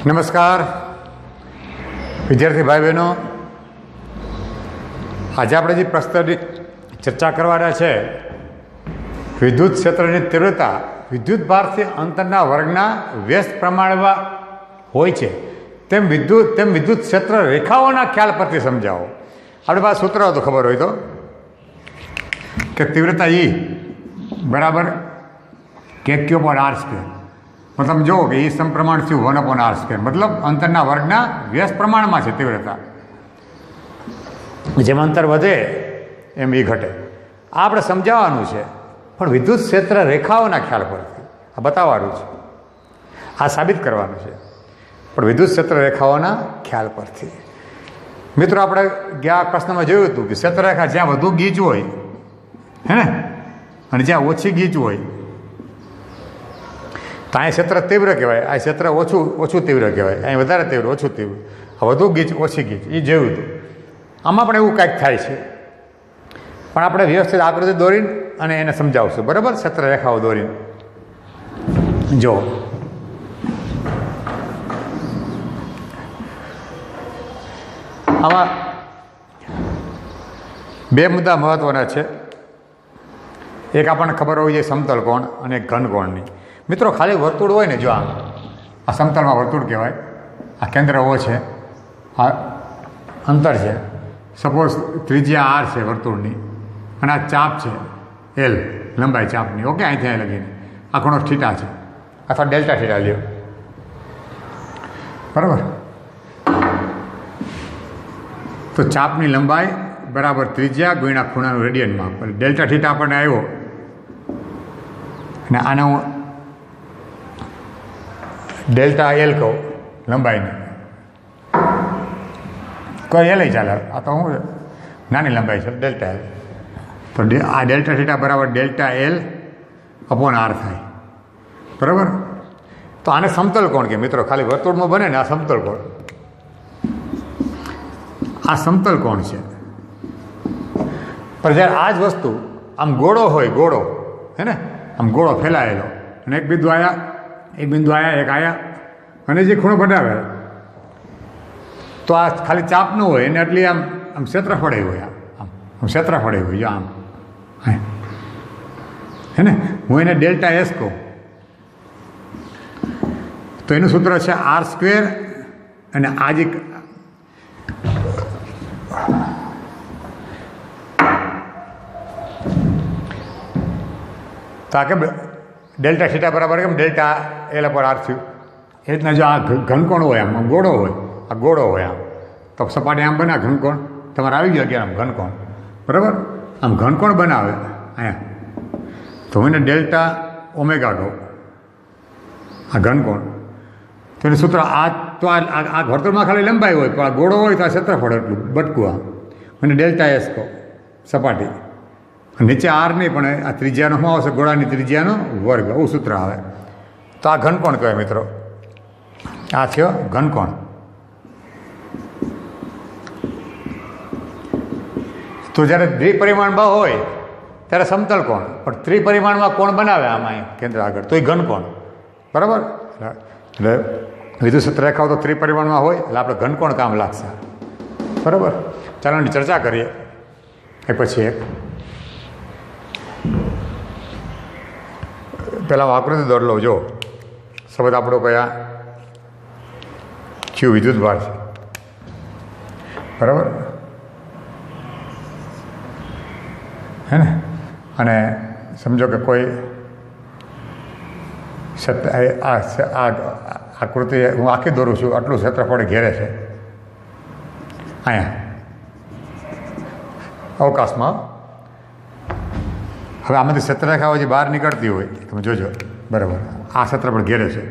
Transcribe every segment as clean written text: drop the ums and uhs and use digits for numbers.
નમસ્કાર વિદ્યાર્થી ભાઈ બહેનો, આજે આપણે જે પ્રશ્નની ચર્ચા કરવાના છે, વિદ્યુત ક્ષેત્રની તીવ્રતા વિદ્યુત ભારથી અંતરના વર્ગના વ્યસ્ત પ્રમાણમાં હોય છે તેમ વિદ્યુત ક્ષેત્ર રેખાઓના ખ્યાલ પરથી સમજાવો. આપણે પાસે સૂત્ર તો ખબર હોય તો કે તીવ્રતા E બરાબર KQ પર R સ્ક્વેર. મતલબ જુઓ કે એ સમપ્રમાણ થયું 1/R સ્ક્વેર, મતલબ અંતરના વર્ગના વ્યસ્ત પ્રમાણમાં છે તીવ્રતા. જેમ અંતર વધે એમ એ ઘટે. આ આપણે સમજાવવાનું છે, પણ વિદ્યુત ક્ષેત્ર રેખાઓના ખ્યાલ પરથી આ બતાવવાનું છે, આ સાબિત કરવાનું છે, પણ વિદ્યુત ક્ષેત્ર રેખાઓના ખ્યાલ પરથી. મિત્રો, આપણે ગયા પ્રશ્નમાં જોયું હતું કે ક્ષેત્રરેખા જ્યાં વધુ ગીચ હોય હે ને, અને જ્યાં ઓછી ગીચ હોય તો અહીં ક્ષેત્ર તીવ્ર કહેવાય, આ ક્ષેત્ર ઓછું તીવ્ર કહેવાય, અહીં વધારે તીવ્ર ઓછું તીવ્ર, વધુ ગીચ ઓછી ગીચ, એ જોયું હતું. આમાં પણ એવું કાંઈક થાય છે, પણ આપણે વ્યવસ્થિત આકૃતિ દોરીને અને એને સમજાવશું, બરાબર? ક્ષેત્ર રેખાઓ દોરીને જો આમાં બે મુદ્દા મહત્વના છે. એક આપણને ખબર હોવી જોઈએ સમતલ કોણ અને એક ઘન કોણની. મિત્રો, ખાલી વર્તુળ હોય ને, જો આ સમતલમાં વર્તુળ કહેવાય, આ કેન્દ્ર O છે, આ અંતર છે, સપોઝ ત્રિજ્યા R છે વર્તુળની, અને આ ચાપ છે L, લંબાઈ ચાપની, ઓકે, અહીંથી અહીં લગીને આ ખૂણો થીટા છે અથવા ડેલ્ટા થીટા લ્યો, બરાબર? તો ચાપની લંબાઈ બરાબર ત્રિજ્યા ગુણ્યા ખૂણાનું રેડિયનમાં, ડેલ્ટા થીટા આપણને આવ્યો, અને આને હું ડેલ્ટા L કહું લંબાઈને, કોઈ L ચાલે, આ તો હું નાની લંબાઈ છે ડેલ્ટા L. તો આ ડેલ્ટા થીટા બરાબર ડેલ્ટા L અપોન R થાય, બરાબર? તો આને સમતલ કોણ કે મિત્રો, ખાલી વર્તુળમાં બને ને, આ સમતલ કોણ, આ સમતલ કોણ છે. પણ જ્યારે આ જ વસ્તુ આમ ગોળો હોય, ગોળો હે ને, આમ ગોળો ફેલાયેલો, અને એક બિંદુ આવ્યા, એક આવ્યા, અને જે ખૂણો બનાવે, તો આ ખાલી ચાપ ન હોય, એને એટલી આમ ક્ષેત્રફળે હોય, આમ ક્ષેત્રફળે હોય, જો આમ હે ને. હું એને ડેલ્ટા S કહું, તો એનું સૂત્ર છે R સ્ક્વેર, અને આ જે તો આ કેમ ડેલ્ટા થીટા બરાબર કેમ ડેલ્ટા L પર R થયું, એ રીતના જો આ ઘનકોણ હોય, આમ ગોળો હોય, આ ગોળો હોય, આમ તો સપાટી આમ બને ઘનકોણ, તમારે આવી ગયો ક્યાં આમ ઘનકોણ, બરાબર? આમ ઘનકોણ બનાવે અહીંયા, તો હું એને ડેલ્ટા ઓમેગા કહું, આ ઘનકોણ. તો એનું સૂત્ર આ તો આ વર્તુળમાં ખાલી લંબાઈ હોય, પણ આ ગોળો હોય તો આ ક્ષેત્રફળ એટલું બટકું, આ મને ડેલ્ટા S કહું સપાટી. નીચે R નહીં, પણ આ ત્રિજ્યાનો શું આવશે, ગોળાની ત્રિજ્યાનો વર્ગ, એવું સૂત્ર આવે. તો આ ઘનકોણ કહેવાય મિત્રો, આ થયો ઘનકોણ. તો જ્યારે દ્વિપરિમાણમાં હોય ત્યારે સમતલ કોણ, પણ ત્રિપરિમાણમાં કોણ બનાવે આમાં કેન્દ્ર આગળ, તો એ ઘનકોણ, બરાબર? એટલે વિદ્યુત ક્ષેત્ર રેખાઓ તો ત્રિપરિમાણમાં હોય, એટલે આપણે ઘનકોણ કામ લાગશે, બરાબર? ચાલો એની ચર્ચા કરીએ. એ પછી એક પહેલાં હું આકૃતિ દોરી લઉં. જો શબ્દ આપણો કયા Q વિદ્યુત ભાર છે, બરાબર હે ને. અને સમજો કે કોઈ આકૃતિ હું આખી દોરું છું, આટલું ક્ષેત્રફળ ઘેરે છે અહીંયા અવકાશમાં. હવે આમાંથી ક્ષેત્રરેખાઓ જે બહાર નીકળતી હોય, તમે જોજો, બરાબર, આ ક્ષેત્રફળ ઘેરે છે,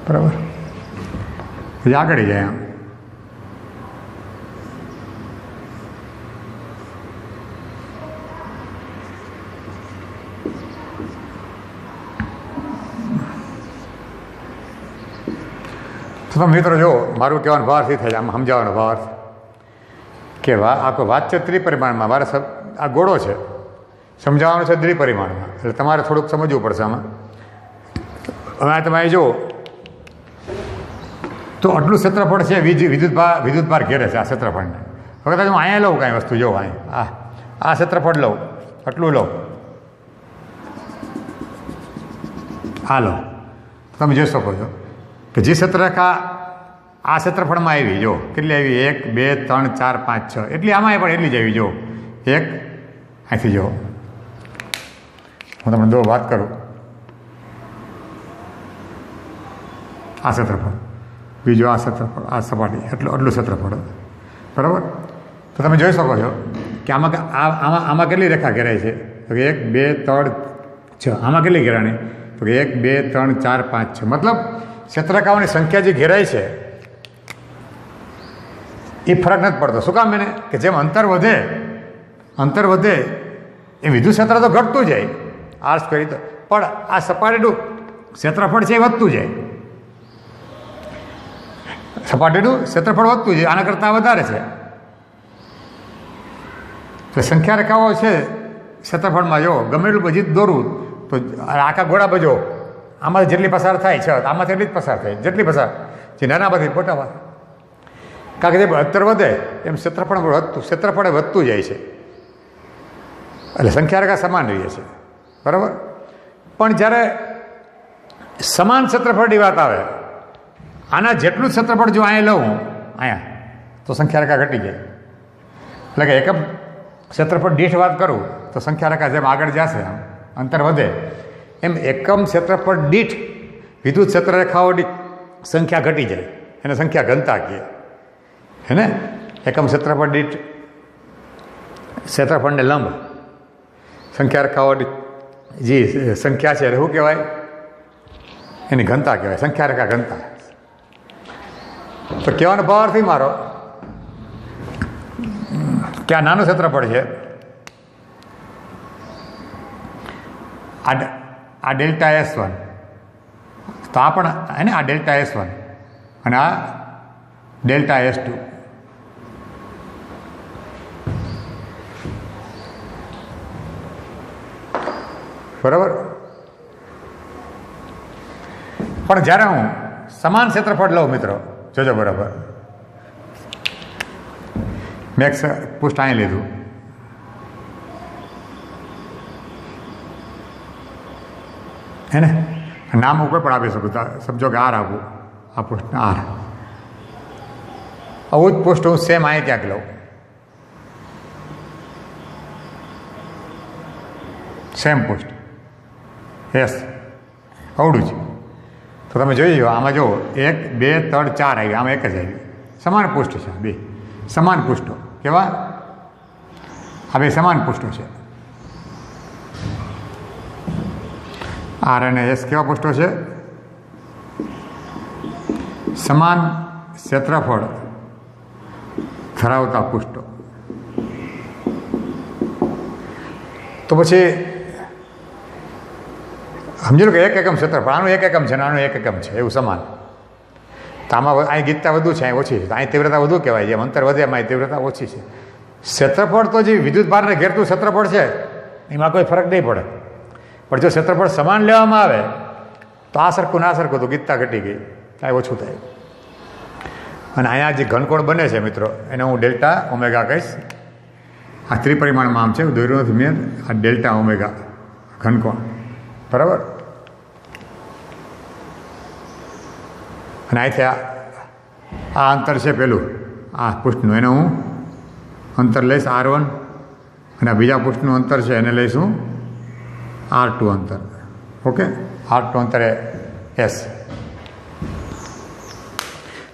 બરાબર? પછી આગળ જાય આમ, તો મિત્રો જો મારું કહેવાનો ભાવથી થાય, આમ સમજાવવાનો ભાવ કે આ કોઈ વાત છે ત્રિપરિમાણમાં, મારે આ ગોળો છે, સમજાવવાનું છે દ્વિપરિમાણમાં, એટલે તમારે થોડુંક સમજવું પડશે આમાં. હવે આ તમે જુઓ તો આટલું ક્ષેત્રફળ છે, વિદ્યુતભાર ઘેરે છે આ ક્ષેત્રફળને. હવે કદાચ હું અહીંયા લઉં કાંઈ વસ્તુ, જો અહીંયા આ ક્ષેત્રફળ લઉં, આટલું લઉં, આ લો, તમે જોઈ શકો છો કે જે ક્ષેત્રરેખા આ ક્ષેત્રફળમાં આવી, જો કેટલી આવી, 1 2 3 4 5 6, એટલી આમાં પણ એટલી જ આવી. જો એક અહીંથી જો હું તમને દો વાત કરું, આ ક્ષેત્રફળ, બીજું આ ક્ષેત્રફળ, આ સપાટી, એટલું ક્ષેત્રફળ, બરાબર. તો તમે જોઈ શકો છો કે આમાં કેટલી રેખા ઘેરાય છે, તો 1 2 3 6, આમાં કેટલી ઘેરાણી, તો 1 2 3 4 5 6, મતલબ ક્ષેત્રરેખાઓની સંખ્યા જે ઘેરાય છે એ ફરક નથી પડતો. શું કામ? એને કે જેમ અંતર વધે એ વિદ્યુત ક્ષેત્ર તો ઘટતું જાય, આર સ્ક્વેર, તો પણ આ સપાટીનું ક્ષેત્રફળ છે એ વધતું જાય, સપાટીનું ક્ષેત્રફળ વધતું જાય, આના કરતાં વધારે છે. તો સંખ્યા રેખાઓ છે ક્ષેત્રફળમાં, જો ગમે એટલું બધી દોરવું તો આખા ગોળા બજો આમાંથી જેટલી પસાર થાય છે આમાંથી એટલી જ પસાર થાય, જેટલી પસાર જે નાનામાંથી મોટામાં, કારણ કે જે અંતર વધે એમ ક્ષેત્રફળ વધતું જાય છે, એટલે સંખ્યા રેખા સમાન રહે છે, બરાબર. પણ જ્યારે સમાન ક્ષેત્રફળની વાત આવે, આના જેટલું ક્ષેત્રફળ જો અહીંયા લઉં અહીંયા, તો સંખ્યા રેખા ઘટી જાય. એટલે કે એકમ ક્ષેત્રફળ દીઠ વાત કરું તો સંખ્યા રેખા જેમ આગળ જશે, અંતર વધે એમ એકમ ક્ષેત્રફળ દીઠ વિદ્યુત ક્ષેત્રરેખાઓની સંખ્યા ઘટી જાય, એને સંખ્યા ઘનતા કહે, હે ને. એકમ ક્ષેત્રફળ દીઠ ક્ષેત્રફળને લંબ સંખ્યા રેખાઓની જે સંખ્યા છે શું કહેવાય, એની ઘનતા કહેવાય, સંખ્યા રેખા ઘનતા. તો કહેવાનો ભાવાર્થ મારો કે આ નાનું ક્ષેત્રફળ છે, આ ડેલ્ટા S1, તો આ પણ હે ને, આ ડેલ્ટા S1 અને આ ડેલ્ટા S2. બરાબર. પણ જ્યારે હું સમાન ક્ષેત્રફળ લઉં મિત્રો, જોજો બરાબર, મેં પૃષ્ઠ અહીં લીધું, હે ને, નામ હું કોઈ પણ આપી શકું, સમજો કે આર આપું, આ પૃષ્ઠ આર, આવું જ પૃષ્ઠ હું સેમ અહીં ક્યાંક લઉં, સેમ પૃષ્ઠ યસ આવડું છે, તો તમે જોઈ લો આમાં જુઓ 1 2 3 4 આવી, આમાં એક જ આવી, સમાન પૃષ્ઠ છે, બે સમાન પૃષ્ઠો, કેવા આ બે સમાન પૃષ્ઠો છે. આર અને એસ કેવા પૃષ્ઠો છે, સમાન ક્ષેત્રફળ ધરાવતા પૃષ્ઠો. તો પછી સમજી લો કે એક એકમ ક્ષેત્રફળ, આનું એક એકમ છે ને આનું એક એકમ છે, એવું સમાન. તો આમાં અહીં ગીતતા વધુ છે, અહીં ઓછી છે, તો અહીં તીવ્રતા વધુ કહેવાય, જેમ અંતર વધે એમાં તીવ્રતા ઓછી છે. ક્ષેત્રફળ તો જે વિદ્યુત ભારને ઘેરતું ક્ષેત્રફળ છે એમાં કોઈ ફરક નહીં પડે, પણ જો ક્ષેત્રફળ સમાન લેવામાં આવે તો આ સરખું ના સરખું તો ગીતતા ઘટી ગઈ, કાંઈ ઓછું થાય. અને અહીંયા જે ઘનકોણ બને છે મિત્રો, એને હું ડેલ્ટા ઓમેગા કહીશ. આ ત્રિપરિમાણમાં આમ છે, દોર્યું નથી મેં, આ ડેલ્ટા ઓમેગા ઘનકોણ, બરાબર. અને અહીંથી આ અંતર છે પેલું આ પૃષ્ઠનું, એને હું અંતર લઈશ R1, અને આ બીજા પૃષ્ઠનું અંતર છે એને લઈશું R2 અંતર. ઓકે, R2 અંતરે S.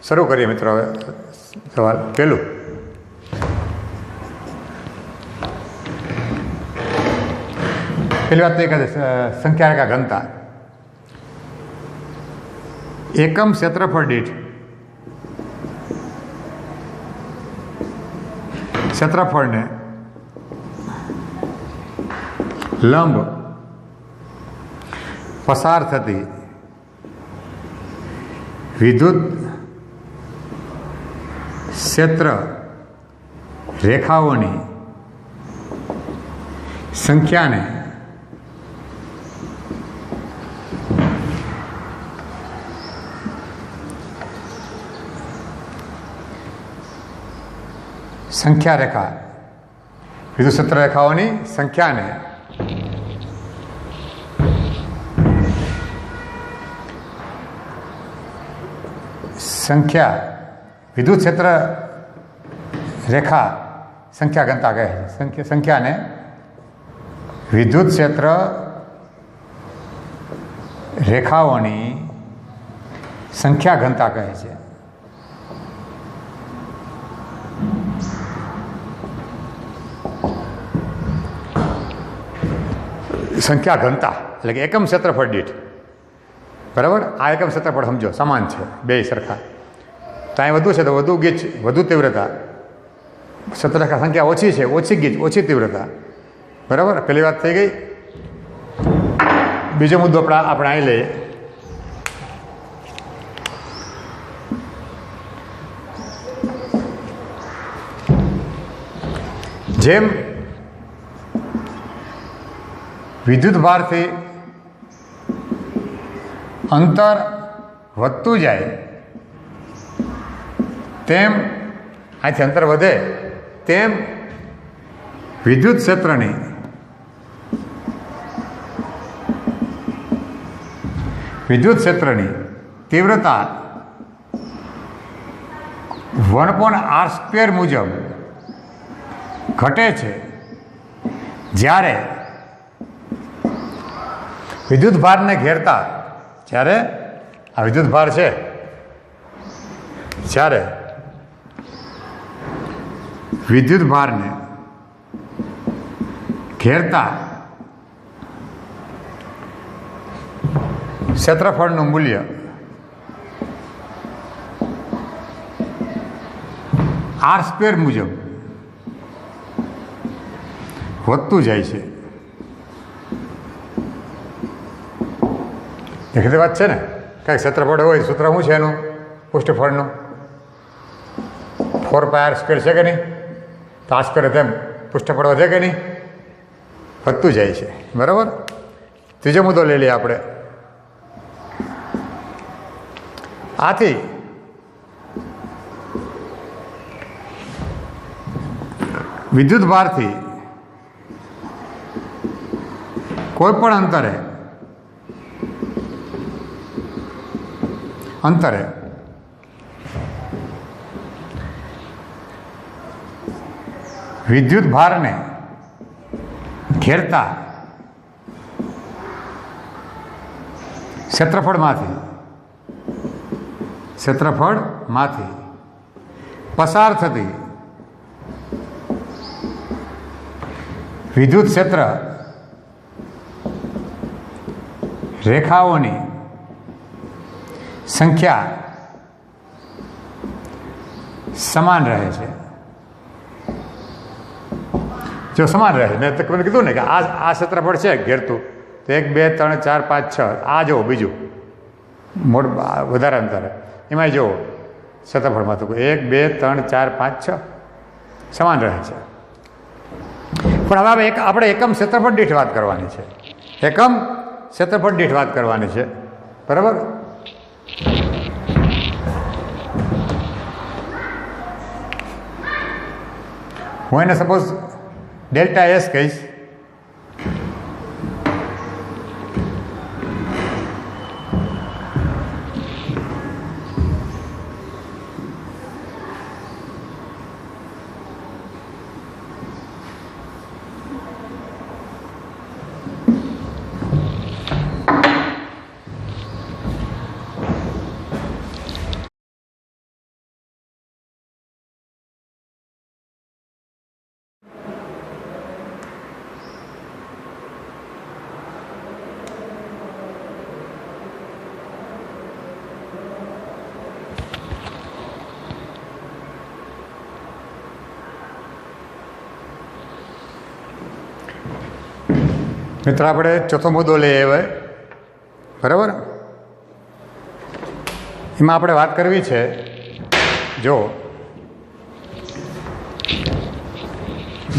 શરૂ કરીએ મિત્રો હવે સવાલ. પહેલું, પહેલી વાત તો એક સંખ્યા રેખા ઘનતા. એકમ ક્ષેત્રફળ દીઠ ક્ષેત્રફળને લંબ પસાર થતી વિદ્યુત ક્ષેત્ર રેખાઓની સંખ્યાને સંખ્યા રેખા વિદ્યુત ક્ષેત્ર રેખાઓની સંખ્યાને વિદ્યુત ક્ષેત્ર રેખા સંખ્યા ઘનતા કહે છે. સંખ્યાને વિદ્યુત ક્ષેત્ર રેખાઓની સંખ્યા ઘનતા કહે છે. સંખ્યા ઘનતા એટલે કે એકમ ક્ષેત્રફળ દીઠ, બરાબર. આ એકમ ક્ષેત્રફળ સમજો સમાન છે, બે સરખા. તો અહીં વધુ છે તો વધુ ગીચ, વધુ તીવ્રતા. ક્ષેત્રરેખા સંખ્યા ઓછી છે, ઓછી ગીચ, ઓછી તીવ્રતા, બરાબર. પહેલી વાત થઈ ગઈ. બીજો મુદ્દો આપણે અહીં લઈએ. જેમ વિદ્યુત ભારથી અંતર વધતું જાય તેમ, અહીંથી અંતર વધે તેમ વિદ્યુત ક્ષેત્રની તીવ્રતા 1/r² મુજબ ઘટે છે. જ્યારે વિદ્યુત ભારને ઘેરતા, જ્યારે આ વિદ્યુત ભાર છે, જ્યારે વિદ્યુત ભારને ઘેરતા ક્ષેત્રફળનું મૂલ્ય r² મુજબ વધતું જાય છે. દેખીતી વાત છે ને. કાંઈક ક્ષેત્રફળ હોય, સૂત્ર શું છે એનું? પૃષ્ઠફળનું 4πr² છે કે નહીં? તો r² તેમ પૃષ્ઠફળ વધે કે નહીં? વધતું જાય છે, બરાબર. ત્રીજો મુદ્દો લઈ લઈએ આપણે. આથી વિદ્યુત ભારથી કોઈ પણ અંતરે વિદ્યુત ભારને ઘેરતા ક્ષેત્રફળમાંથી પસાર થતી વિદ્યુત ક્ષેત્ર રેખાઓની સંખ્યા સમાન રહે છે. જો સમાન રહે, મેં તમને કીધું ને કે આ ક્ષેત્રફળ છે ઘેરતું, તો 1 2 3 4 5 6, આ જુઓ બીજું વધારે અંતરે, એમાં જુઓ ક્ષેત્રફળમાં તો 1 2 3 4 5 6 સમાન રહે છે. પણ હવે આપણે એકમ ક્ષેત્રફળ દીઠ વાત કરવાની છે. એકમ ક્ષેત્રફળ દીઠ વાત કરવાની છે, બરાબર. હું એને સપોઝ ΔS કહીશ. મિત્રો આપણે ચોથો મુદ્દો લઈએ હવે, બરાબર. એમાં આપણે વાત કરવી છે, જો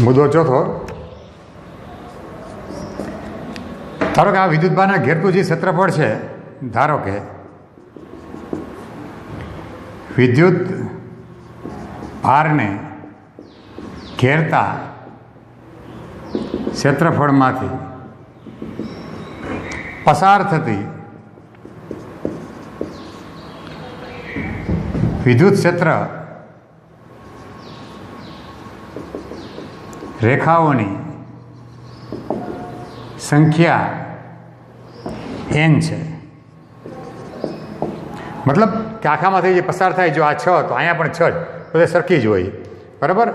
મુદ્દો ચોથો, ધારો કે આ વિદ્યુતભારના ઘેરતું જે ક્ષેત્રફળ છે, ધારો કે વિદ્યુત ભારને ઘેરતા ક્ષેત્રફળમાંથી પસાર થતી વિદ્યુત ક્ષેત્ર રેખાઓની સંખ્યા n છે. મતલબ કે આખામાંથી જે પસાર થાય, જો આ 6 તો અહીંયા પણ 6 જ, બધે સરખી જ હોય, બરાબર.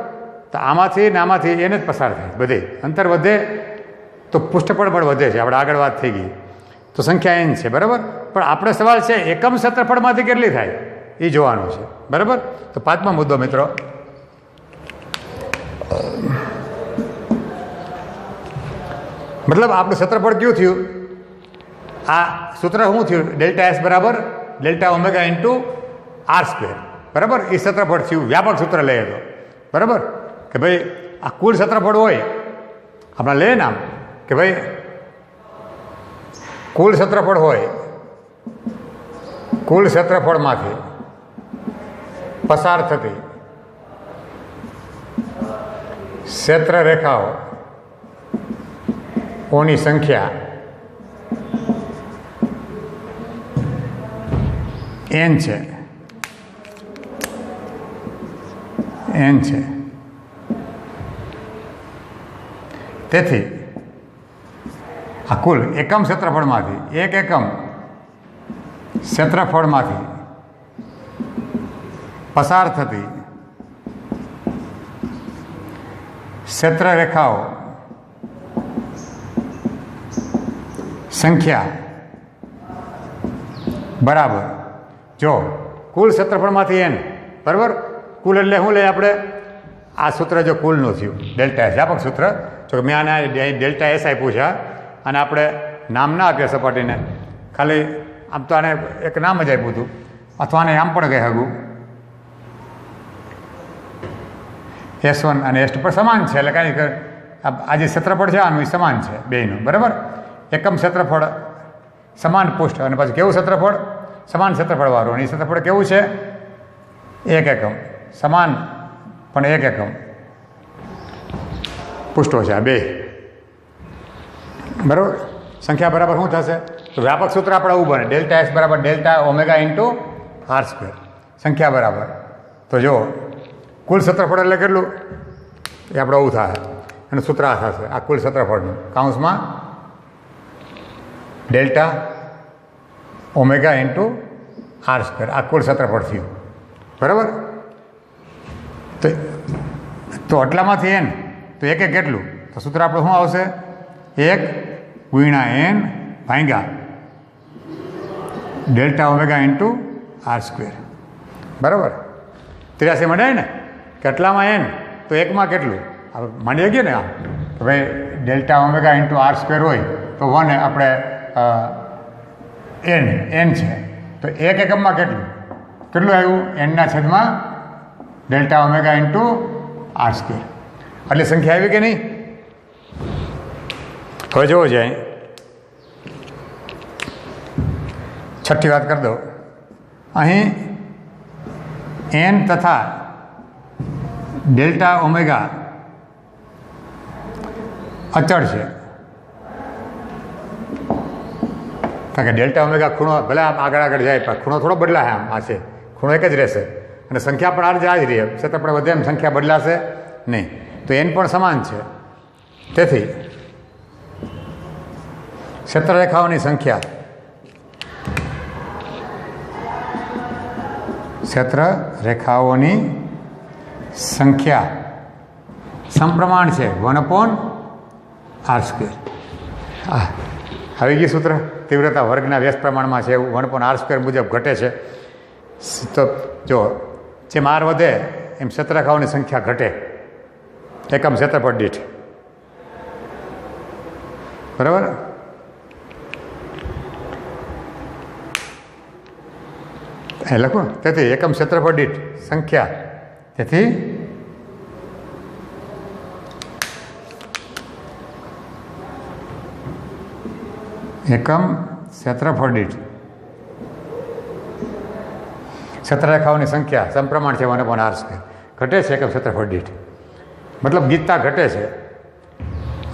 તો આમાંથી ને આમાંથી એને જ પસાર થાય, બધે અંતર વધે તો પૃષ્ઠફળ પણ વધે છે. આપણે આગળ વાત થઈ ગઈ, તો સંખ્યા n છે, બરાબર. પણ આપણે સવાલ છે એકમ ક્ષેત્રફળમાંથી કેટલી થાય એ જોવાનું છે, બરાબર. તો 5મો મુદ્દો મિત્રો, મતલબ આપણું ક્ષેત્રફળ કયું થયું, આ સૂત્ર શું થયું, ડેલ્ટા એસ બરાબર delta omega into r square, બરાબર. એ ક્ષેત્રફળ થયું, વ્યાપક સૂત્ર લઈએ તો, બરાબર. કે ભાઈ આ કુલ ક્ષેત્રફળ હોય, આપણે લઈએ ને આમ કે ભાઈ કુલ ક્ષેત્રફળ હોય, કુલ ક્ષેત્રફળમાંથી પસાર થતી ક્ષેત્ર રેખાઓ ઓની સંખ્યા n છે, n છે. તેથી આ કુલ એકમ ક્ષેત્રફળમાંથી, એક એકમ ક્ષેત્રફળમાંથી પસાર થતી ક્ષેત્ર રેખાઓ સંખ્યા બરાબર, જો કુલ ક્ષેત્રફળમાંથી n, બરાબર. કુલ એટલે શું લઈએ આપણે, આ સૂત્ર જો કુલનું થયું, ડેલ્ટા એસ, વ્યાપક સૂત્ર. જો કે મેં આને ડેલ્ટા એસ આપ્યું છે, અને આપણે નામ ના આપીએ સપાટીને, ખાલી આમ તો આને એક નામ જ આપ્યું હતું, અથવા આને આમ પણ કહી શકું, S1 અને S2 પણ સમાન છે. એટલે કાંઈ આ જે ક્ષેત્રફળ છે આનું એ સમાન છે બેયનું, બરાબર. એકમ ક્ષેત્રફળ સમાન પૃષ્ઠ, અને પછી કેવું ક્ષેત્રફળ, સમાન ક્ષેત્રફળવાળું. અને એ ક્ષેત્રફળ કેવું છે, એક એકમ, સમાન પણ એક એકમ પૃષ્ઠો છે આ બે, બરાબર. સંખ્યા બરાબર શું થશે, તો વ્યાપક સૂત્ર આપણે આવું બને, ડેલ્ટા એસ બરાબર delta omega into r square, સંખ્યા બરાબર. તો જો કુલ ક્ષેત્રફળ એટલે કેટલું, એ આપણે આવું થાય, અને સૂત્ર આ થશે, આ કુલ ક્ષેત્રફળનું કૌંસમાં delta omega into r square, આ કુલ ક્ષેત્રફળ થયું, બરાબર. તો આટલામાંથી n, તો એક કેટલું, તો સૂત્ર આપણું શું આવશે, 1 ગુણ્યા n ભાગ્યા delta omega into r square, બરાબર. 83 મળે ને, કેટલામાં n, તો એકમાં કેટલું, માની શકીએ ને આ કે ભાઈ delta omega into r square હોય તો 1 આપણે n છે, તો એક એકમમાં કેટલું આવ્યું, n ના છેદમાં delta omega into r square. એટલે સંખ્યા આવી કે નહીં. હવે જોવો જાય, છઠ્ઠી વાત કરી દો. અહીં n તથા ડેલ્ટા ઓમેગા અચળ છે, કારણ કે ડેલ્ટા ઓમેગા ખૂણો ભલે આમ આગળ જાય પણ ખૂણો થોડો બદલાય, આમ આ છે ખૂણો એક જ રહેશે, અને સંખ્યા પણ આ જ રહે, ક્ષેત્રફળ વધે એમ સંખ્યા બદલાશે નહીં. તો n પણ સમાન છે, તેથી ક્ષેત્રરેખાઓની સંખ્યા સમપ્રમાણ છે 1/r². આવી ગયું સૂત્ર, તીવ્રતા વર્ગના વ્યસ્ત પ્રમાણમાં છે એવું 1/r² મુજબ ઘટે છે. તો જો જેમ r વધે એમ ક્ષેત્રરેખાઓની સંખ્યા ઘટે એકમ ક્ષેત્રફળ દીઠ, બરાબર. એ લખો, તેથી એકમ ક્ષેત્રફળ દીઠ સંખ્યા, તેથી એકમ ક્ષેત્રફળ દીઠ ક્ષેત્રરેખાઓની સંખ્યા સમપ્રમાણ છે 1/r². ઘટે છે એકમ ક્ષેત્રફળ દીઠ, મતલબ ગીચતા ઘટે છે.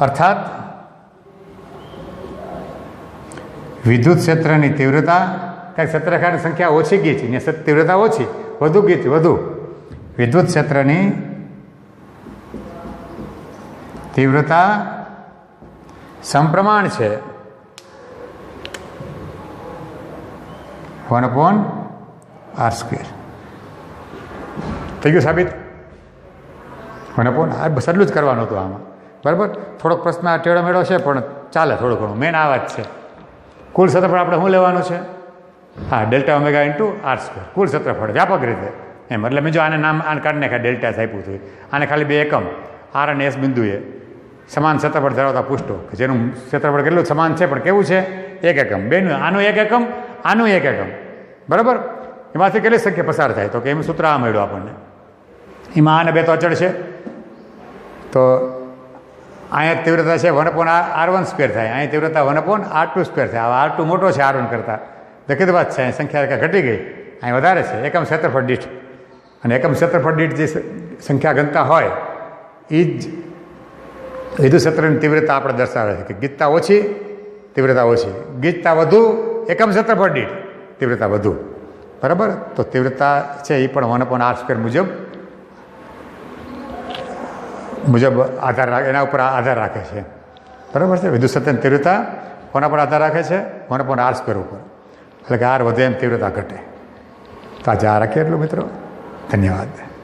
અર્થાત વિદ્યુત ક્ષેત્રની તીવ્રતા, ત્યાં ક્ષેત્રરેખાની સંખ્યા ઓછી ગીચી ને તીવ્રતા ઓછી, વધુ ગીચી વધુ. વિદ્યુત ક્ષેત્રની તીવ્રતા સમપ્રમાણ છે 1/r². થઈ ગયું સાબિત. 1/r એટલું જ કરવાનું હતું આમાં, બરાબર. થોડોક પ્રશ્ન ટેઢો મેળો છે પણ ચાલે, થોડું ઘણું. મેન આ વાત છે. કુલ ક્ષેત્રફળ આપણે શું લેવાનું છે? હા, ડેલ્ટા ઓમેગા ઇન્ટુ r². કુલ ક્ષેત્રફળ વ્યાપક રીતે એમ. એટલે મેં જો આને નામ આને કાઢી નાખ્યા, ડેલ્ટા આપ્યું હતું. આને ખાલી 2 એકમ આર અને એસ બિંદુએ સમાન ક્ષેત્રફળ ધરાવતા પુષ્ટો, કે જેનું ક્ષેત્રફળ કેટલું સમાન છે પણ કેવું છે? 1 એકમ. બેનું આનું 1 એકમ, આનું 1 એકમ, બરાબર. એમાંથી કેટલી સંખ્યા પસાર થાય? તો કે એમ સૂત્ર આ મળ્યું આપણને. એમાં આને 2 તો અચળ છે, તો અહીંયા તીવ્રતા છે 1/r1² થાય, અહીં તીવ્રતા 1/r2² થાય. આ r2 મોટો છે r1 કરતાં, દખીત વાત છે. અહીં સંખ્યા ઘટી ગઈ, અહીં વધારે છે એકમ ક્ષેત્રફળ દીઠ. અને એકમ ક્ષેત્રફળ દીઠ જે સંખ્યા ઘનતા હોય એ જ વિદ્યુત ક્ષેત્રની તીવ્રતા આપણે દર્શાવે છે. કે ગીચતા ઓછી, તીવ્રતા ઓછી. ગીચતા વધુ, એકમ ક્ષેત્રફળ દીઠ તીવ્રતા વધુ, બરાબર. તો તીવ્રતા છે એ પણ 1/r² મુજબ આધાર રાખે, એના ઉપર આધાર રાખે છે, બરાબર છે. વિદ્યુત ક્ષેત્રની તીવ્રતા કોના પર આધાર રાખે છે? 1/r² ઉપર. એટલે કે r વધે એમ તીવ્રતા ઘટે. તો આજે આ રાખીએ એટલું મિત્રો. ધન્યવાદ.